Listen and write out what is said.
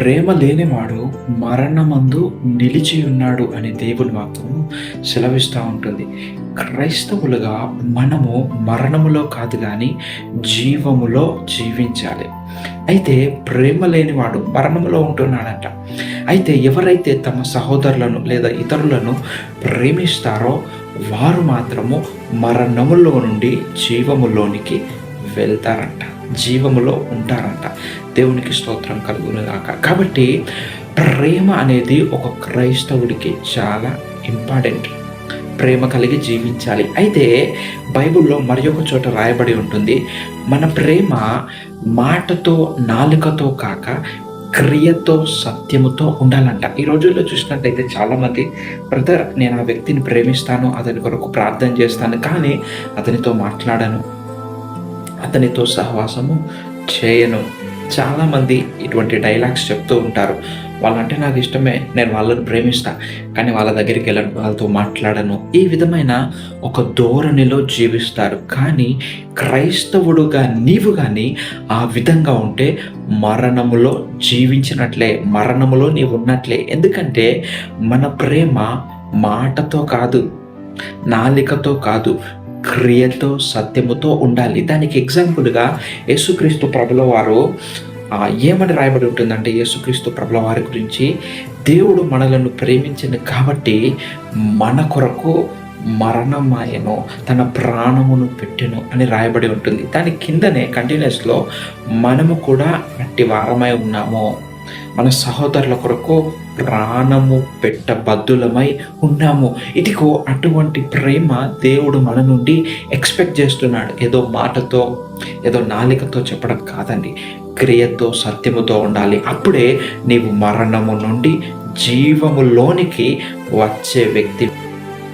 ప్రేమ లేనివాడు మరణమందు నిలిచి ఉన్నాడు అని దేవుని వాక్యము సెలవిస్తూ ఉంటుంది. క్రైస్తవులుగా మనము మరణములో కాదు కానీ జీవములో జీవించాలి. అయితే ప్రేమ లేనివాడు మరణములో ఉంటున్నాడంట. అయితే ఎవరైతే తమ సహోదరులను లేదా ఇతరులను ప్రేమిస్తారో వారు మాత్రము మరణములో నుండి జీవములోనికి వెళ్తారంట, జీవములో ఉంటారంట. దేవునికి స్తోత్రం కలుగునుగాక. కాబట్టి ప్రేమ అనేది ఒక క్రైస్తవుడికి చాలా ఇంపార్టెంట్. ప్రేమ కలిగి జీవించాలి. అయితే బైబిల్లో మరి ఒక చోట రాయబడి ఉంటుంది, మన ప్రేమ మాటతో నాలుకతో కాక క్రియతో సత్యముతో ఉండాలంట. ఈ రోజుల్లో చూసినట్టయితే చాలామంది, బ్రదర్ నేను ఆ వ్యక్తిని ప్రేమిస్తాను, అతని కొరకు ప్రార్థన చేస్తాను, కానీ అతనితో మాట్లాడను, అతనితో సహవాసము చేయను. చాలామంది ఇటువంటి డైలాగ్స్ చెప్తూ ఉంటారు. వాళ్ళంటే నాకు ఇష్టమే, నేను వాళ్ళని ప్రేమిస్తా, కానీ వాళ్ళ దగ్గరికి వెళ్ళను, వాళ్ళతో మాట్లాడను. ఈ విధమైన ఒక ధోరణిలో జీవిస్తారు. కానీ క్రైస్తవుడుగా నీవు కానీ ఆ విధంగా ఉంటే మరణములో జీవించినట్లే, మరణములో నీవు ఉన్నట్లే. ఎందుకంటే మన ప్రేమ మాటతో కాదు, నాలికతో కాదు, క్రియతో సత్యముతో ఉండాలి. దానికి ఎగ్జాంపుల్గా యేసుక్రీస్తు ప్రభుల వారు ఏమని రాయబడి ఉంటుందంటే, యేసుక్రీస్తు ప్రభుల వారి గురించి, దేవుడు మనలను ప్రేమించింది కాబట్టి మన కొరకు మరణమాయను, తన ప్రాణమును పెట్టెను అని రాయబడి ఉంటుంది. దాని కిందనే కంటిన్యూస్లో మనము కూడా అట్టి వారమై ఉన్నాము, మన సహోదరుల కొరకు ప్రాణము పెట్టబద్దులమై ఉన్నాము. ఇదిగో అటువంటి ప్రేమ దేవుడు మన నుండి ఎక్స్పెక్ట్ చేస్తున్నాడు. ఏదో మాటతో, ఏదో నాలికతో చెప్పడం కాదండి, క్రియతో సత్యముతో ఉండాలి. అప్పుడే నీవు మరణము నుండి జీవములోనికి వచ్చే వ్యక్తి.